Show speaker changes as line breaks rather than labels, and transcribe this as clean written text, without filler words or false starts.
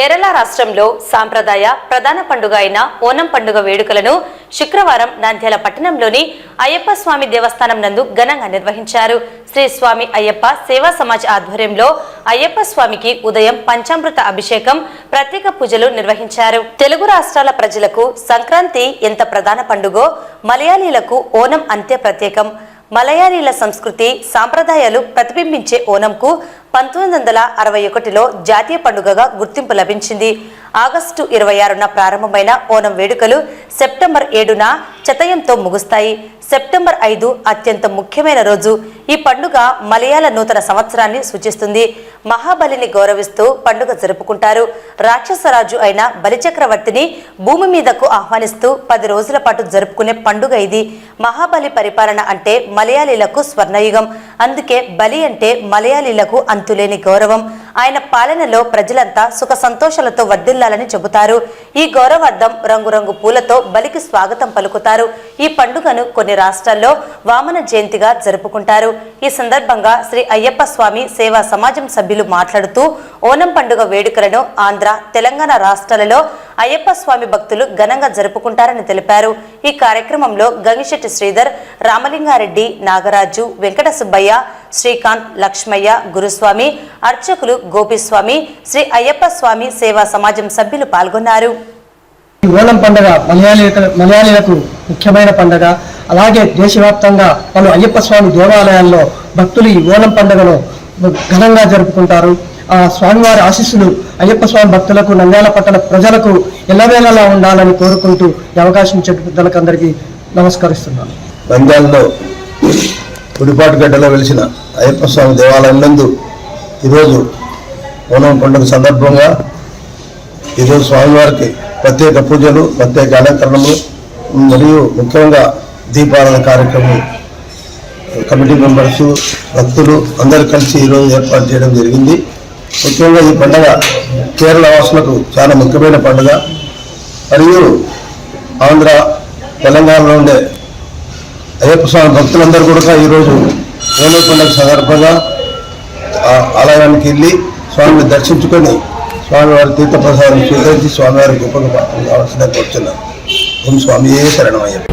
కేరళ రాష్ట్రంలో సాంప్రదాయ ప్రధాన పండుగ అయిన ఓనం పండుగ వేడుకలను శుక్రవారం నంద్యాల పట్టణంలోని అయ్యప్ప స్వామి దేవస్థానం నందు ఘనంగా నిర్వహించారు. శ్రీ స్వామి అయ్యప్ప సేవా సమాజ్ ఆధ్వర్యంలో అయ్యప్ప స్వామికి ఉదయం పంచామృత అభిషేకం, ప్రత్యేక పూజలు నిర్వహించారు. తెలుగు రాష్ట్రాల ప్రజలకు సంక్రాంతి ఎంత ప్రధాన పండుగో మలయాళీలకు ఓనం అంతే ప్రత్యేకం. మలయాళీల సంస్కృతి సాంప్రదాయాలు ప్రతిబింబించే ఓనంకు 1961లో జాతీయ పండుగగా గుర్తింపు లభించింది. ఆగస్టు 26న ప్రారంభమైన ఓనం వేడుకలు సెప్టెంబర్ 7న చతయంతో ముగుస్తాయి. సెప్టెంబర్ 5 అత్యంత ముఖ్యమైన రోజు. ఈ పండుగ మలయాళ నూతన సంవత్సరాన్ని సూచిస్తుంది. మహాబలిని గౌరవిస్తూ పండుగ జరుపుకుంటారు. రాక్షసరాజు అయిన బలిచక్రవర్తిని భూమి మీదకు ఆహ్వానిస్తూ 10 రోజుల పాటు జరుపుకునే పండుగ ఇది. మహాబలి పరిపాలన అంటే మలయాళీలకు స్వర్ణయుగం. అందుకే బలి అంటే మలయాళీలకు అంతులేని గౌరవం. ఆయన పాలనలో ప్రజలంతా సుఖ సంతోషాలతో వర్ధిల్లాలని చెబుతారు. ఈ గౌరవార్థం రంగురంగు పూలతో బలికి స్వాగతం పలుకుతారు. ఈ పండుగను కొన్ని రాష్ట్రాల్లో వామన జయంతిగా జరుపుకుంటారు. ఈ సందర్భంగా శ్రీ అయ్యప్ప స్వామి సేవా సమాజం సభ్యులు మాట్లాడుతూ ఓనం పండుగ వేడుకలను ఆంధ్ర, తెలంగాణ రాష్ట్రాలలో అయ్యప్ప స్వామి భక్తులు ఘనంగా జరుపుకుంటారని తెలిపారు. ఈ కార్యక్రమంలో గంగిశెట్టి శ్రీధర్, రామలింగారెడ్డి, నాగరాజు, వెంకట సుబ్బయ్య, శ్రీకాంత్, లక్ష్మయ్య, గురుస్వామి, అర్చకులు గోపిస్వామి, శ్రీ అయ్యప్ప స్వామి సేవా సమాజం సభ్యులు పాల్గొన్నారు.
ఓనం పండుగ మలయాళీలకు ముఖ్యమైన పండుగ. అలాగే దేశవ్యాప్తంగా పలు అయ్యప్ప స్వామి దేవాలయాల్లో భక్తులు ఈ ఓనం పండుగను ఘనంగా జరుపుకుంటారు. ఆ స్వామివారి ఆశీస్సులు అయ్యప్ప స్వామి భక్తులకు, నంద్యాల పట్టణ ప్రజలకు ఎల్లవేళలా ఉండాలని కోరుకుంటూ ఈ అవకాశం ఇచ్చే పెద్దలకు అందరికీ నమస్కరిస్తున్నాను.
నంద్యాలలో గుడిపాటుగడ్డలో వెలిసిన అయ్యప్ప స్వామి దేవాలయం నందు ఈరోజు ఓనం పండుగ సందర్భంగా ఈరోజు స్వామివారికి ప్రత్యేక పూజలు, ప్రత్యేక అలంకరణలు మరియు ముఖ్యంగా దీపారాధన కార్యక్రమం కమిటీ మెంబర్స్, భక్తులు అందరూ కలిసి ఈరోజు ఏర్పాటు చేయడం జరిగింది. ముఖ్యంగా ఈ పండుగ కేరళ వాసులకు చాలా ముఖ్యమైన పండుగ. మరియు ఆంధ్ర, తెలంగాణలో ఉండే అయ్యప్ప స్వామి భక్తులందరూ కూడా ఈరోజు ఓనం పండుగ సందర్భంగా ఆలయానికి వెళ్ళి స్వామిని దర్శించుకొని స్వామివారి తీర్థప్రసాదం స్వీకరించి స్వామివారి గొప్పగా పాత్ర కావాల్సిందని కోరుతున్నాను. ఓం స్వామియే శరణమయ్యప్ప.